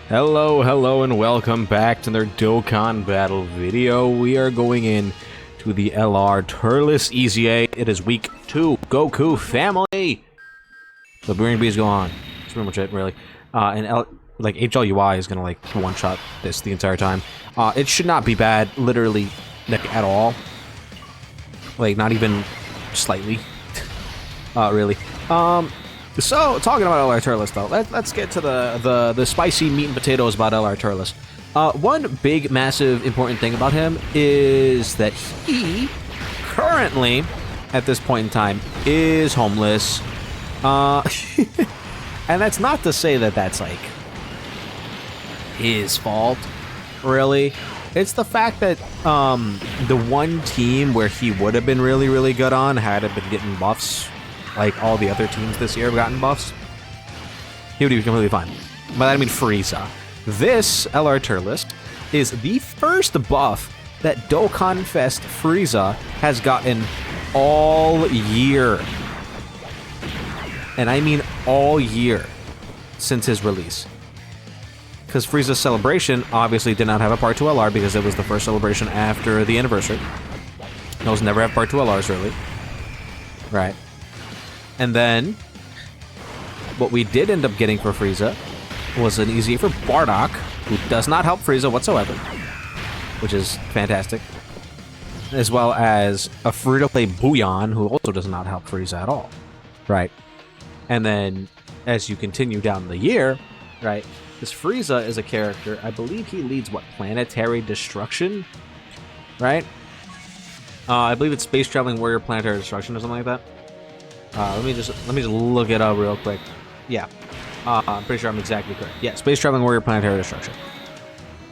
Hello, and welcome back to their Dokkan battle video. We are going in to the LR Turles EZA. It is week 2. GOKU family! The Bring Bees go on. That's pretty much it, really. Like, HLUI is gonna, like, one-shot this the entire time. It should not be bad, literally, like, at all. Like, not even slightly. Really. So, talking about LR Turles, though, let's get to the spicy meat and potatoes about LR Turles. One big, massive, important thing about him is that he currently, at this point in time, is homeless. And that's not to say that that's, like, his fault, really. It's the fact that the one team where he would have been really, really good on had it been getting buffs, like all the other teams this year have gotten buffs, he would be completely fine. By that I mean Frieza. This LR Turles is the first buff that Dokkan Fest Frieza has gotten all year. And I mean all year since his release. Because Frieza's celebration obviously did not have a Part 2 LR because it was the first celebration after the anniversary. Those never have Part 2 LRs, really. Right. And then, what we did end up getting for Frieza was an EZA for Bardock, who does not help Frieza whatsoever, which is fantastic. As well as a free-to-play Bouillon, who also does not help Frieza at all. Right. And then, as you continue down the year, right, this Frieza is a character, I believe he leads, what, Planetary Destruction? Right? I believe it's Space Traveling Warrior Planetary Destruction or something like that. Let me just look it up real quick. Yeah. I'm pretty sure I'm exactly correct. Yeah, Space Traveling Warrior Planetary Destruction.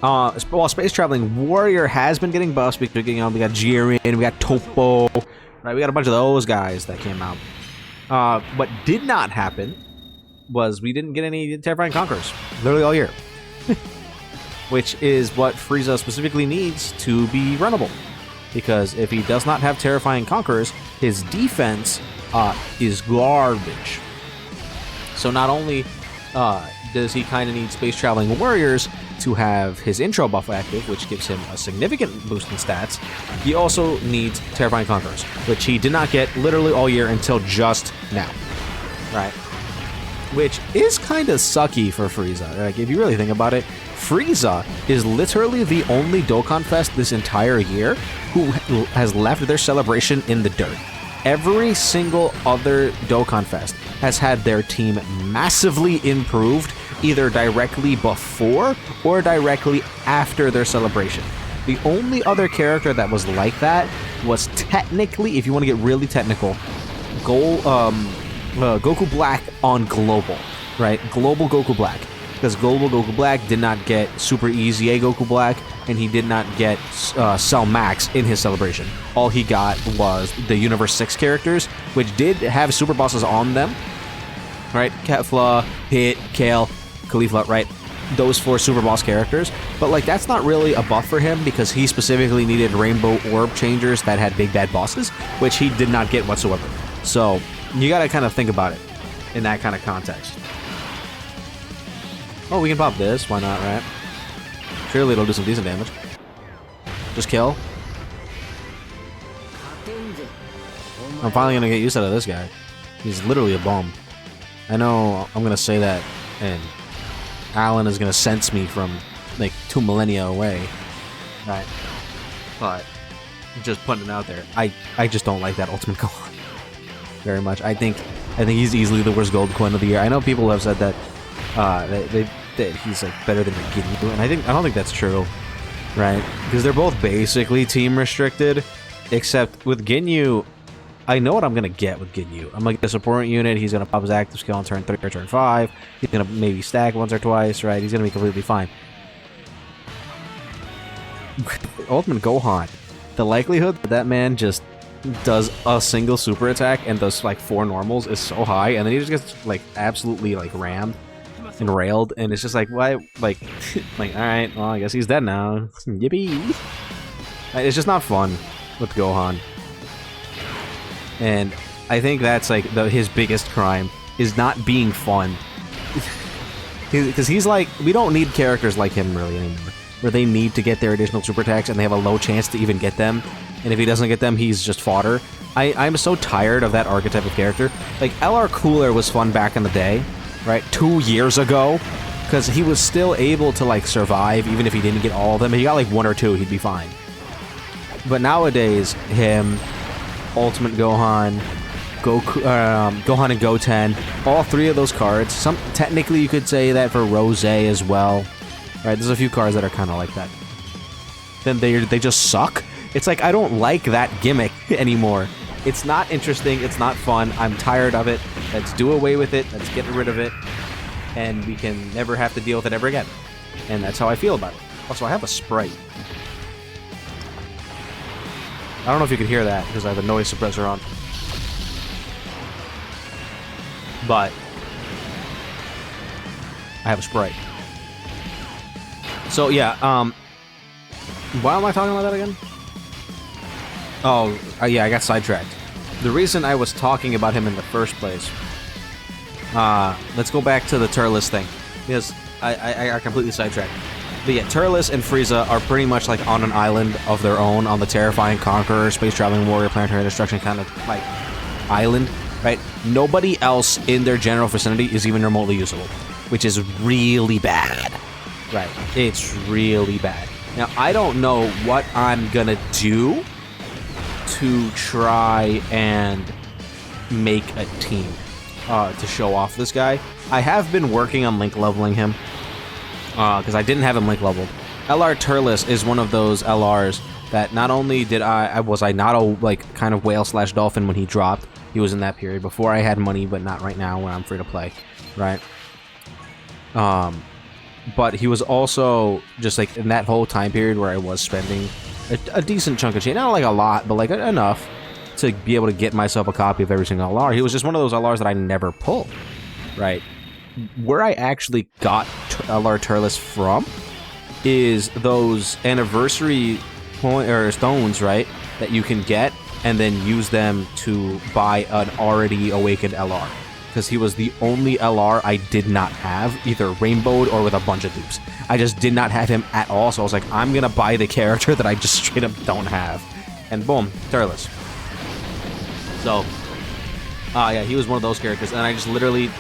While Space Traveling Warrior has been getting buffs, we got Jiren, we got Topo, right? We got a bunch of those guys that came out. What did not happen was we didn't get any Terrifying Conquerors, literally all year. Which is what Frieza specifically needs to be runnable. Because if he does not have Terrifying Conquerors, his defense is garbage. So not only does he kind of need Space Traveling Warriors to have his intro buff active, which gives him a significant boost in stats, he also needs Terrifying Conquerors, which he did not get literally all year until just now. Right? Which is kind of sucky for Frieza. Like, if you really think about it, Frieza is literally the only Dokkan Fest this entire year who has left their celebration in the dirt. Every single other Dokkan Fest has had their team massively improved, either directly before or directly after their celebration. The only other character that was like that was technically, if you want to get really technical, Goku Black on Global, right? Global Goku Black. Because Global Goku Black did not get Super EZA Goku Black, and he did not get Cell Max in his celebration. All he got was the Universe 6 characters, which did have super bosses on them, right? Kefla, Hit, Kale, Caulifla, right? Those 4 super boss characters. But, like, that's not really a buff for him because he specifically needed Rainbow Orb Changers that had big bad bosses, which he did not get whatsoever. So, you gotta kind of think about it in that kind of context. Oh, we can pop this. Why not, right? Surely it'll do some decent damage. Just kill. I'm finally gonna get used out of this guy. He's literally a bomb. I know I'm gonna say that, and Alan is gonna sense me from, like, 2 millennia away. Right. But, just putting it out there. I just don't like that Ultimate Gohan very much. I think he's easily the worst Gold Coin of the year. I know people have said that that he's, like, better than Ginyu, and I don't think that's true, right? Because they're both basically team restricted, except with Ginyu, I know what I'm gonna get with Ginyu. I'm like a support unit. He's gonna pop his active skill on turn 3 or turn 5. He's gonna maybe stack once or twice, right? He's gonna be completely fine. Ultimate Gohan, the likelihood that man just does a single super attack and does, like, 4 normals is so high, and then he just gets, like, absolutely, like, rammed and railed, and it's just like, why, like, like, alright, well, I guess he's dead now. Yippee! It's just not fun with Gohan. And I think that's, like, his biggest crime, is not being fun. Because he's like, we don't need characters like him really anymore, where they need to get their additional super attacks and they have a low chance to even get them, and if he doesn't get them, he's just fodder. I'm so tired of that archetype of character. Like, LR Cooler was fun back in the day, right? 2 years ago, because he was still able to, like, survive, even if he didn't get all of them. If he got, like, 1 or 2, he'd be fine. But nowadays, him, Ultimate Gohan, Gohan and Goten, all 3 of those cards, technically you could say that for Rose as well, right? There's a few cards that are kind of like that. Then they just suck. It's like, I don't like that gimmick anymore. It's not interesting, it's not fun, I'm tired of it. Let's do away with it, let's get rid of it, and we can never have to deal with it ever again. And that's how I feel about it. Also, I have a Sprite. I don't know if you can hear that, because I have a noise suppressor on. But I have a Sprite. So yeah, why am I talking about that again? Oh, yeah, I got sidetracked. The reason I was talking about him in the first place, let's go back to the Turles thing, because I got completely sidetracked. But yeah, Turles and Frieza are pretty much like on an island of their own on the Terrifying Conqueror, Space Traveling Warrior, Planetary Destruction kind of like island, right? Nobody else in their general vicinity is even remotely usable, which is really bad, right? It's really bad. Now, I don't know what I'm gonna do to try and make a team to show off this guy. I have been working on link leveling him because I didn't have him link leveled. LR Turles is one of those LRs that not only did was I not a like kind of whale / dolphin when he dropped. He was in that period before I had money, but not right now when I'm free to play, right? But he was also just like in that whole time period where I was spending a decent chunk of change, not like a lot, but like enough to be able to get myself a copy of every single LR. He was just one of those LRs that I never pulled, right? Where I actually got LR Turles from is those anniversary stones, right, that you can get and then use them to buy an already awakened LR. Because he was the only LR I did not have, either rainbowed or with a bunch of dupes. I just did not have him at all, so I was like, I'm gonna buy the character that I just straight up don't have. And boom, Turles. So, yeah, he was one of those characters, and I just literally,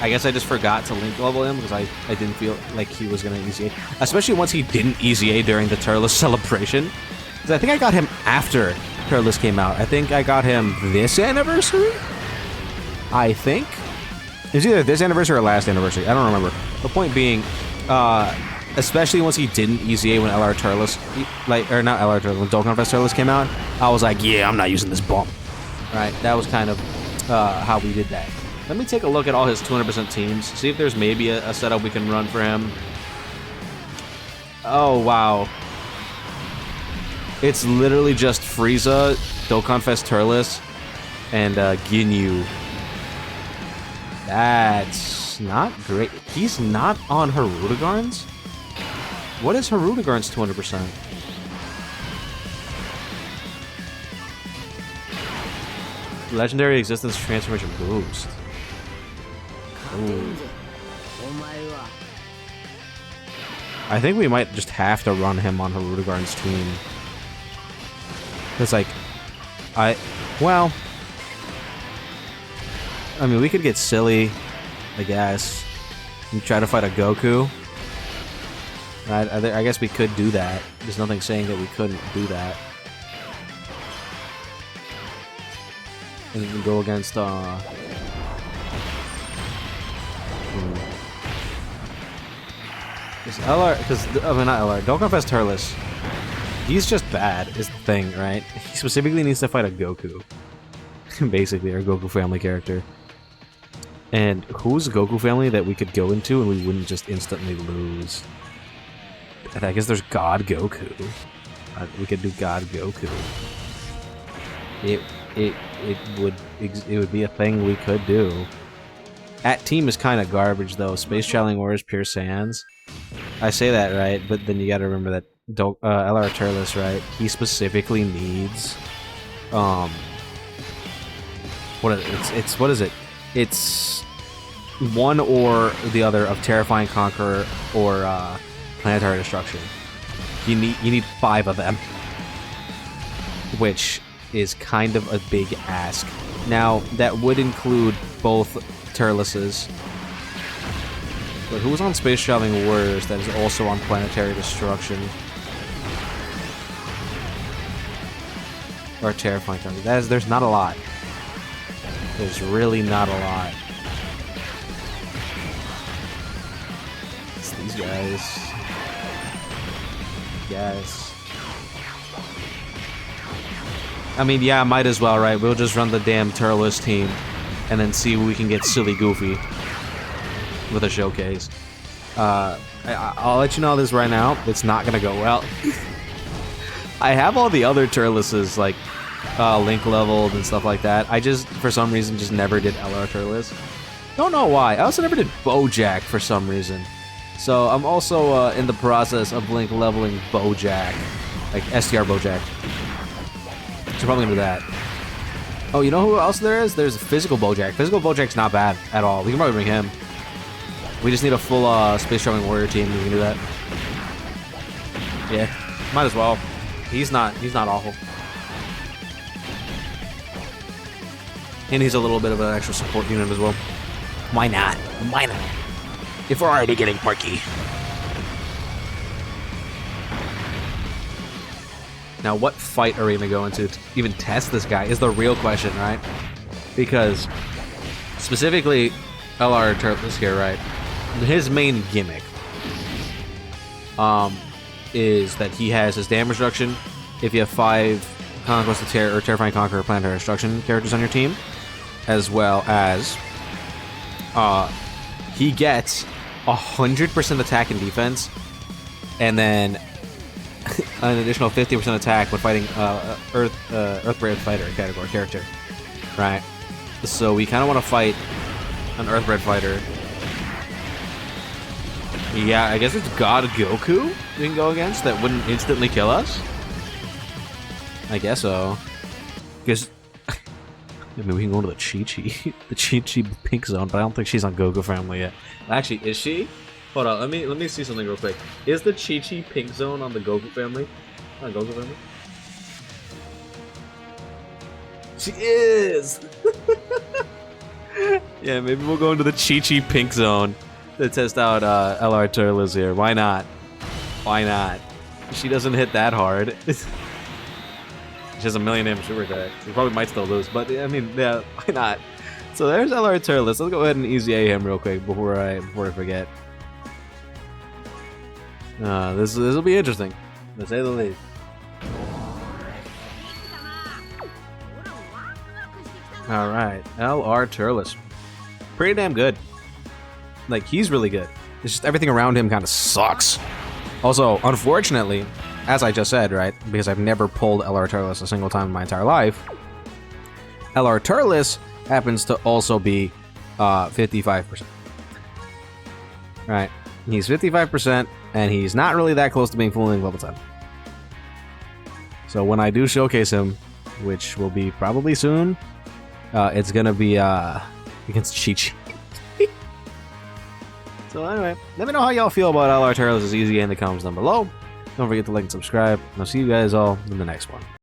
I guess I just forgot to link level him because I didn't feel like he was gonna EZA. Especially once he didn't EZA during the Turles celebration. Because I think I got him after Turles came out. I think I got him this anniversary? I think it was either this anniversary or last anniversary. I don't remember. The point being, especially once he didn't EZA when LR Turles, or not LR Turles, when Dokkan Fest Turles came out, I was like, yeah, I'm not using this bump. Right? That was kind of how we did that. Let me take a look at all his 200% teams, see if there's maybe a setup we can run for him. Oh wow, it's literally just Frieza, Dokkan Fest Turles, and Ginyu. That's not great. He's not on Harudegarn's? What is Harudegarn's 200%? Legendary Existence Transformation Boost. Ooh. I think we might just have to run him on Harudegarn's team. It's like, well, I mean, we could get silly, I guess, and try to fight a Goku. I guess we could do that. There's nothing saying that we couldn't do that. And we can go against, because I mean, not LR, Dokkan Fest Turles, he's just bad, is the thing, right? He specifically needs to fight a Goku. Basically, our Goku family character. And who's a Goku family that we could go into and we wouldn't just instantly lose? I guess there's God Goku. We could do God Goku. It would be a thing we could do. That team is kind of garbage though. Space Traveling Warriors, Pure Saiyans. I say that right, but then you got to remember that LR Turles, right? He specifically needs what is it? It's one or the other of Terrifying Conqueror or Planetary Destruction. You need 5 of them, which is kind of a big ask. Now, that would include both Turleses. But who was on Space Traveling Warriors that is also on Planetary Destruction? Or Terrifying Conqueror. There's not a lot. There's really not a lot. It's these guys. Yes. I mean, yeah, might as well, right? We'll just run the damn Turles team and then see if we can get silly goofy with a showcase. I'll let you know this right now. It's not gonna go well. I have all the other Turleses, like link leveled and stuff like that. I just, for some reason, just never did LR Turles. Don't know why. I also never did Bojack for some reason. So I'm also in the process of link leveling Bojack, like STR Bojack. So probably gonna do that. Oh, you know who else there is? There's Physical Bojack. Physical Bojack's not bad at all. We can probably bring him. We just need a full Space Traveling Warrior team. We can do that. Yeah, might as well. He's not awful. And he's a little bit of an extra support unit as well. Why not? Why not? If we're already getting quirky. Now, what fight are we going to go into to even test this guy is the real question, right? Because, specifically, LR Turles here, right? His main gimmick is that he has his damage reduction if you have 5 Conquest of Terror or Terrifying Conqueror or Planetary Destruction characters on your team, as well as he gets 100% attack and defense, and then an additional 50% attack when fighting Earthbred Fighter category character, right? So we kind of want to fight an Earthbred Fighter. Yeah, I guess it's God GOKU we can go against that wouldn't instantly kill us. I guess so. Because maybe we can go to the Chi-Chi, the Chi-Chi pink zone, but I don't think she's on GOKU family yet. Actually, is she? Hold on, let me see something real quick. Is the Chi-Chi pink zone on the GOKU family? On GOKU family? She is. Yeah, maybe we'll go into the Chi-Chi pink zone to test out LR Turles here. Why not? Why not? She doesn't hit that hard. She has a million damage super attack. She probably might still lose, but I mean, yeah, why not? So there's LR Turles. Let's go ahead and EZA him real quick before I forget. This will be interesting, to say the least. All right, LR Turles, pretty damn good. Like, he's really good. It's just everything around him kind of sucks. Also, unfortunately, as I just said, right, because I've never pulled LR Turles a single time in my entire life, LR Turles happens to also be 55%. Right, he's 55%, and he's not really that close to being fully level 10. So when I do showcase him, which will be probably soon, it's gonna be against Chi-Chi. So anyway, let me know how y'all feel about LR Turles' EZA in the comments down below. Don't forget to like and subscribe, and I'll see you guys all in the next one.